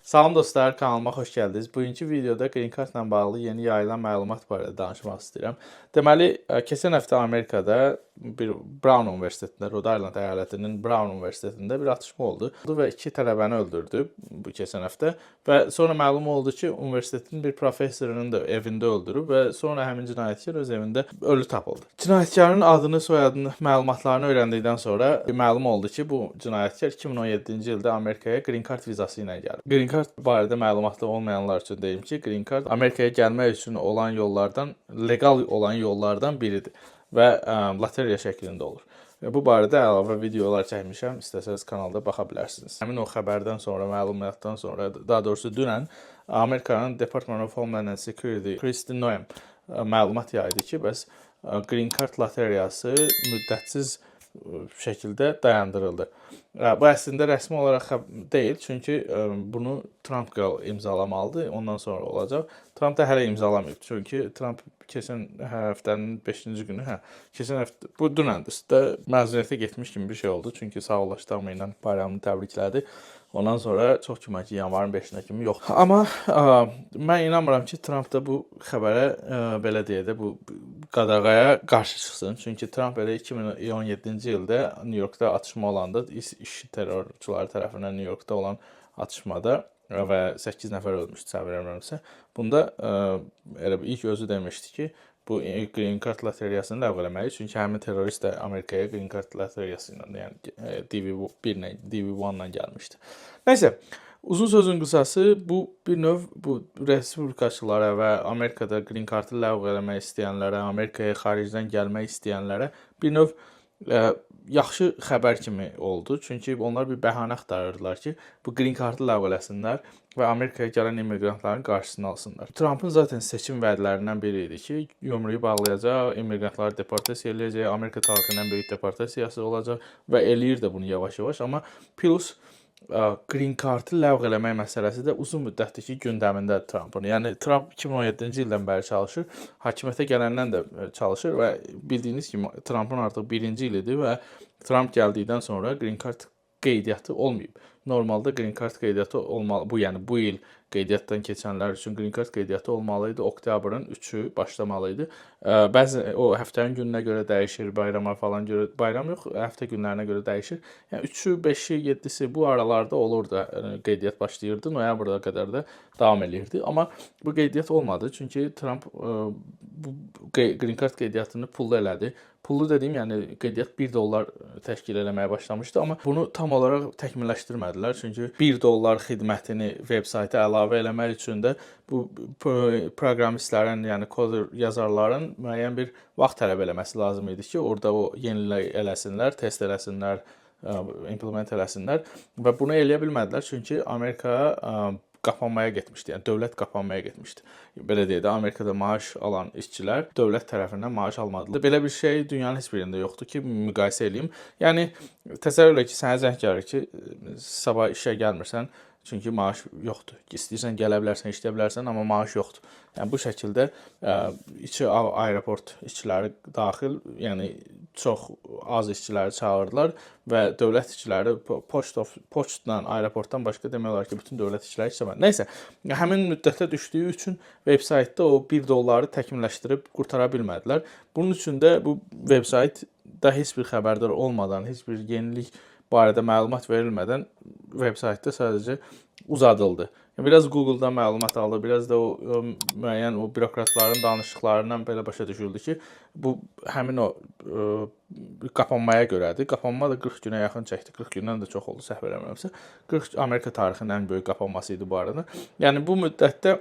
Salam dostlar, kanalıma xoş gəldiniz. Bugünkü videoda Green Card-la bağlı yeni yayılan məlumat barədə danışmaq istəyirəm. Deməli, keçən həftə Amerikada bir Brown Universitetində, Rhode Island əyalətinin Brown Universitetində bir atışma oldu və 2 tələbəni öldürdü bu keçən həftə və sonra məlum oldu ki, universitetin bir professorunun da evində öldürüb və sonra həmin cinayətkar öz evində ölü tapıldı. Cinayətkarın adını, soyadını, məlumatlarını öyrəndikdən sonra məlum oldu ki, bu cinayətkar 2017-ci ildə Amerikaya Green Card vizası ilə gəlib. Green Card barədə məlumatlı olmayanlar üçün deyim ki, Green Card Amerikaya gəlmək üçün olan yollardan, legal olan yollardan biridir və loteriya şəklində olur. Bu barədə əlavə videolar çəkmişəm, istəsəniz kanalda baxa bilərsiniz. Həmin o xəbərdən sonra, məlumatdan sonra, daha doğrusu dünən Amerikanın Department of Homeland Security Kristi Noem məlumat yaydı ki, bəs Green Card loteriyası müddətsiz şəkildə dayandırıldı. Bu əslində rəsmi olaraq deyil, çünki bunu Trump imzalamalıdır, ondan sonra olacaq. Trump da hələ imzalamayıb, çünki Trump keçən həftənin 5-ci günü, keçən həftə, bu dünəndir, məzuniyyətə getmiş kimi bir şey oldu, çünki sağollaşdırma ilə bayramını təbriklədi. Ondan sonra çox güman ki, yanvarın 5-nə kimi yox. Amma mən inanmıram ki, Trump da bu xəbərə, belə deyək də, bu qadağaya qarşı çıxsın. Çünki Trump elə 2017-ci ildə New Yorkda atışma olanda, işçi terrorçuları tərəfindən New Yorkda olan atışmada və 8 nəfər ölmüşdü, səhv eləmirəmsə. Bunda elə ilk özü demişdi ki, bu Green Card loteriyasını ləğv eləməli, çünki həmin terrorist də Amerikaya Green Card loteriyası ilə, yəni DV1 ilə gəlmişdi. Nəysə, uzun sözün qısası, bu bir növ bu respublikaçılara və Amerikada Green Card-ı ləğv eləmək istəyənlərə, Amerikaya xaricdən gəlmək istəyənlərə bir növ yaxşı xəbər kimi oldu. Çünki onlar bir bəhanə axtarırdılar ki, bu Green Card-ı ləğv eləsinlər və Amerikaya gələn immiqrantların qarşısını alsınlar. Trumpın zaten seçim vədlərindən biri idi ki, yumruyu bağlayacaq, immiqrantları deportasiya eləyəcək, Amerika tarixinin ən böyük deportasiyası olacaq və eləyir də bunu yavaş-yavaş. Amma plus Green Card-ı ləğv eləmək məsələsi də uzun müddətdir ki, gündəmindədir Trumpın. Yəni Trump 2017-ci ildən bəri çalışır, hakimiyyətə gələndən də çalışır və bildiyiniz kimi Trumpın artıq 1-ci ilidir və Trump gəldikdən sonra Green Card qeydiyyatı olmayıb. Normalda Green Card qeydiyyatı olmalı, bu il qeydiyyatdan keçənlər üçün Green Card qeydiyyatı olmalıydı. Oktyabrın 3-ü başlamalıydı. Bəzi o həftənin gününə görə dəyişir, bayrama falan görə, bayram yox, həftə günlərinə görə dəyişir. Yəni 3-ü, 5-i, 7-si bu aralarda olurdu, qeydiyyat başlayırdı, noyabrda qədər də davam eləyirdi. Amma bu qeydiyyat olmadı, çünki Trump bu Green Card qeydiyyatını pullu elədi. Pullu dediyim, yəni qeydiyyat $1 təşkil eləməyə başlamışdı, amma bunu tam olaraq təkmilləşdirmədilər. Çünki $1 xidmətini veb-saytə əlavə eləmək üçün də bu proqramistlərin, yəni koder yazarların müəyyən bir vaxt tələb eləməsi lazım idi ki, orada o yenilik eləsinlər, test eləsinlər, implement eləsinlər və bunu eləyə bilmədilər, çünki Amerika qapanmaya getmişdi. Yəni dövlət qapanmaya getmişdi. Belə deyək də, Amerikada maaş alan işçilər dövlət tərəfindən maaş almadılar. Belə bir şey dünyanın heç birində yoxdur ki, müqayisə edeyim. Yəni təsəvvür elə ki, sənə zəng gəlir ki, sabah işə gəlmirsən, çünki maaş yoxdur. İstəyirsən gələ bilərsən, işləyə bilərsən, amma maaş yoxdur. Yəni bu şəkildə içi aeroport işçiləri daxil, yəni çox az işçiləri çağırdılar və dövlət işçiləri poçtdan, aeroportdan başqa demək olar ki, bütün dövlət işçiləri işləmədi. Nəysə, həmin müddətə düşdüyü üçün veb-saytda o $1 təkmilləşdirib qurtara bilmədilər. Bunun üçün də bu veb-saytda heç bir xəbərdar olmadan, heç bir yenilik barədə məlumat verilmədən veb-saytda sadəcə uzadıldı. Biraz Google-dan məlumat aldı, biraz da o müəyyən o bürokratların danışıqlarından belə başa düşüldü ki, bu həmin o qapanmaya görədir. Qapanma da 40 günə yaxın çəkdi. 40 gündən də çox oldu, səhv eləmirəmsə. 40 Amerika tarixinin ən böyük qapanması idi bu arada. Yəni bu müddətdə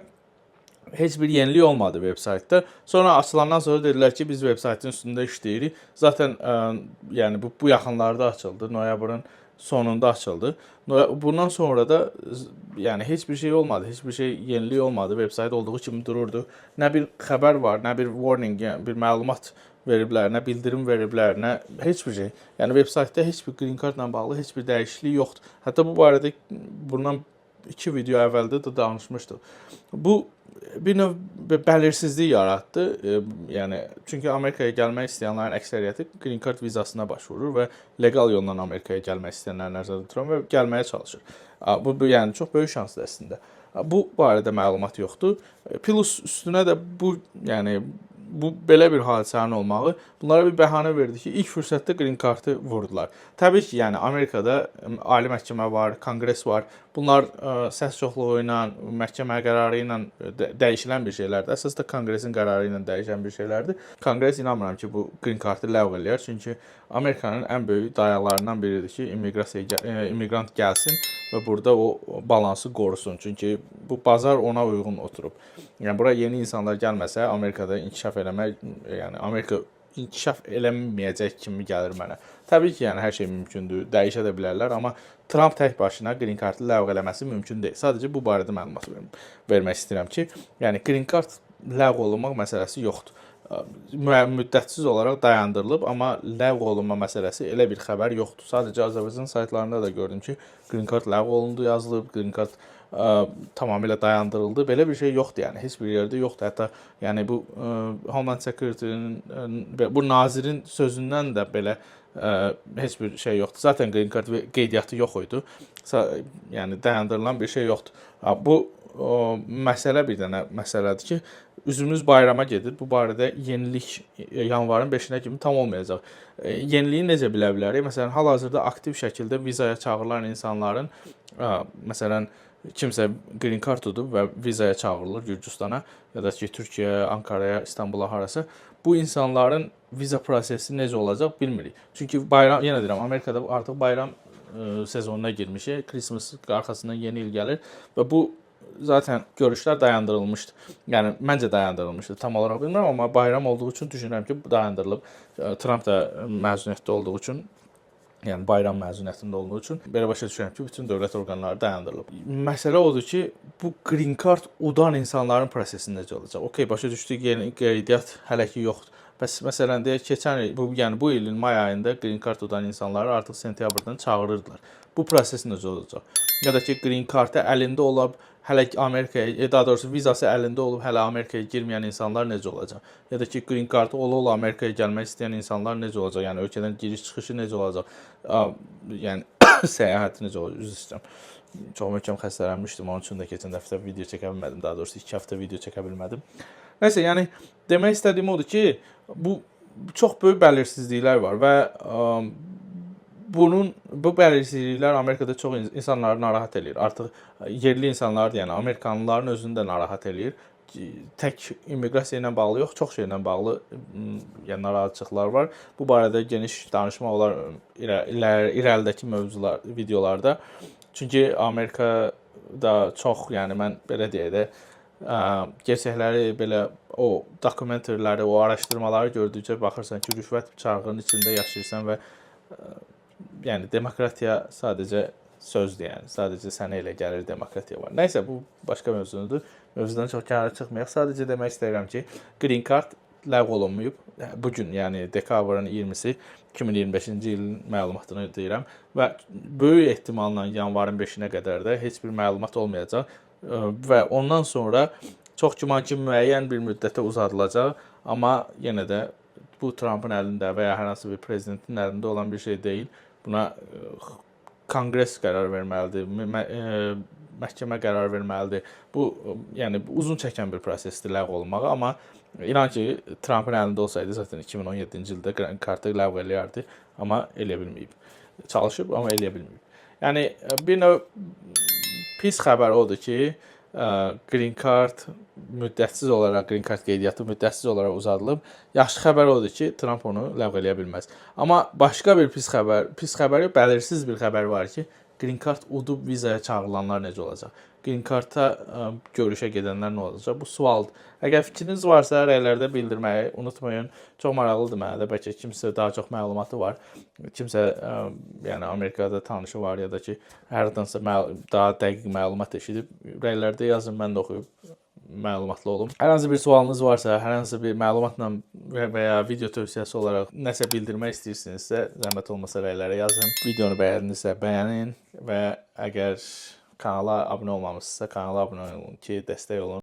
heç bir yenilik olmadı veb-saytda. Sonra açılandan sonra dedilər ki, biz veb-saytın üstündə işləyirik. Zaten yəni bu yaxınlarda açıldı, noyabrın sonunda açıldı. Bundan sonra da yəni heç bir şey olmadı, heç bir şey yenilik olmadı. Veb-sayt olduğu kimi dururdu. Nə bir xəbər var, nə bir warning, yəni bir məlumat veriblər, nə bildirim veriblər, nə heç bir şey. Yəni veb-saytda heç bir Green Card-la bağlı heç bir dəyişiklik yoxdur. Hətta bu barədə bundan 2 video əvvəldə də danışmışdıq. Bu bir növ bəlirsizlik yaratdı. Yəni çünki Amerikaya gəlmək istəyənlərin əksəriyyəti Green Card vizasına başvurur və leqal yolla Amerikaya gəlmək istəyənləri nəzərdə tutur və gəlməyə çalışır. Bu yəni çox böyük şansdır əslində. Bu barədə məlumat yoxdur. Plus üstünə də bu belə bir hadisənin olmağı bunlara bir bəhanə verdi ki, ilk fürsətdə Green Card-ı vurdular. Təbii ki, yəni Amerikada ali məhkəmə var, konqres var. Bunlar səs çoxluğu ilə, məhkəmə qərarı ilə dəyişilən bir şeylərdir. Əsas da konqresin qərarı ilə dəyişən bir şeylərdir. Konqres inanmıram ki, bu Green Card-ı ləğv eləyər, çünki Amerikanın ən böyük dayaqlarından biridir ki, immiqrant gəlsin və burada o balansı qorusun. Çünki bu bazar ona uyğun oturub. Yəni bura yeni insanlar gəlməsə, Amerikada inkişaf eləmək, yəni Amerika inkişaf eləməyəcək kimi gəlir mənə. Təbii ki, yəni hər şey mümkündür, dəyişə də bilərlər, amma Trump tək başına Green Card-ı ləğv eləməsi mümkün deyil. Sadəcə bu barədə məlumat vermək istəyirəm ki, yəni Green Card ləğv olunmaq məsələsi yoxdur. Müddətsiz olaraq dayandırılıb, amma ləğv olunma məsələsi elə bir xəbər yoxdur. Sadəcə Azərbaycan saytlarında da gördüm ki, Green Card ləğv olundu yazılıb, Green Card tamamilə dayandırıldı. Belə bir şey yoxdur, yəni heç bir yerdə yoxdur. Hətta yəni bu Homeland Security-nin bu nazirin sözündən də belə heç bir şey yoxdur. Zaten Green Card qeydiyyatı yox idi. Yəni dayandırılan bir şey yoxdur. Bu məsələ bir dənə məsələdir ki, üzümüz bayrama gedir. Bu barədə yenilik yanvarın 5-nə kimi tam olmayacaq. Yeniliyi necə bilə bilərik? Məsələn, hal-hazırda aktiv şəkildə vizaya çağırılan insanların, məsələn, kimsə Green Card udub və vizaya çağırılır Gürcüstana ya da ki, Türkiyəyə, Ankaraya, İstanbula harasa. Bu insanların viza prosesi necə olacaq bilmirik. Çünki bayram, yenə deyirəm, Amerikada artıq bayram sezonuna girmişik. Christmas arxasından yeni il gəlir və bu zaten görüşlər dayandırılmışdı. Yəni məncə dayandırılmışdı. Tam olaraq bilmirəm, amma bayram olduğu üçün düşünürəm ki, bu dayandırılıb. Trump da məzuniyyətdə olduğu üçün, yəni bayram məzuniyyətində olduğu üçün belə başa düşürəm ki, bütün dövlət orqanları dayandırılıb. Məsələ odur ki, bu Green Card udan insanların prosesi necə olacaq? Okay, başa düşdük, yeni qeydiyyat hələ ki yoxdur. Bəs məsələn deyək, keçən il, bu ilin may ayında Green Card udan insanları artıq sentyabrdan çağırırdılar. Bu proses necə olacaq? Ya da ki, Green Card-ı əlində olub, hələ Amerikaya, daha doğrusu vizası əlində olub, hələ Amerikaya girməyən insanlar necə olacaq? Ya da ki, Green Card-ı ola Amerikaya gəlmək istəyən insanlar necə olacaq? Yəni ölkədən giriş-çıxışı necə olacaq? Yəni səyahəti necə olacaq? Üzr istəyirəm. Çox möhkəm xəstələnmişdim, onun üçün də keçən dəfə video çəkə bilmədim. Daha doğrusu 2 həftə video çəkə bilmədim. Nəsə, yəni demək istədiyim odur ki, bu çox böyük bəlirsizliklər var və bu bəlirsizliklər Amerikada çox insanları narahat eləyir. Artıq yerli insanlar, yəni Amerikanlıların özünü də narahat eləyir. Tək immiqrasiya ilə bağlı yox, çox şeylə bağlı yəni narahatçılıqlar var. Bu barədə geniş danışmaq olar irəlidəki videolarda. Çünki Amerikada çox, yəni mən belə deyək də, gerçəkləri belə o dokumentarları, o araşdırmaları gördükcə baxırsan ki, rüşvət çarxının içində yaşayırsan və yəni demokratiya sadəcə sözdür, yəni sadəcə sənə elə gəlir demokratiya var. Nəysə, bu başqa mövzudur. Mövzudan çox kənara çıxmayaq. Sadəcə demək istəyirəm ki, Green Card ləğv olunmayıb. Bu gün, yəni dekabrın 20-si 2025-ci ilin məlumatını deyirəm və böyük ehtimalla yanvarın 5-nə qədər də heç bir məlumat olmayacaq və ondan sonra çox güman ki, müəyyən bir müddətə uzadılacaq, amma yenə də bu Trumpın əlində və ya hər hansı bir prezidentin əlində olan bir şey deyil. Buna konqres qərar verməlidir, məhkəmə qərar verməlidir. Bu, yəni uzun çəkən bir prosesdir ləğv olunmağı, amma inan ki, Trumpın əlində olsaydı zaten 2017-ci ildə Green Card-ı ləğv eləyərdi, amma eləyə bilməyib. Çalışıb, amma eləyə bilməyib. Yəni bir növ pis xəbər odur ki, Green Card müddətsiz olaraq, Green Card qeydiyyatı müddətsiz olaraq uzadılıb. Yaxşı xəbər odur ki, Trump onu ləğv eləyə bilməz. Amma başqa bir pis xəbər yox, bəlirsiz bir xəbər var ki, Green Card udub vizaya çağırılanlar necə olacaq? Green Card-a görüşə gedənlər nə olacaq? Bu sualdır. Əgər fikriniz varsa, rəylərdə bildirməyi unutmayın. Çox maraqlıdır mənə də. Bəlkə kimsə daha çox məlumatı var. Kimsə yəni Amerikada tanışı var ya da ki, hərdansa daha dəqiq məlumat eşidib. Rəylərdə yazın, mən də oxuyub məlumatlı olum. Hər hansı bir sualınız varsa, hər hansı bir məlumatla və ya video tövsiyəsi olaraq nəsə bildirmək istəyirsinizsə, zəhmət olmasa rəylərə yazın. Videonu bəyəndinizsə bəyənin və əgər Kanala abunə olmamışsınızsa, kanala abunə olun ki, dəstək olun.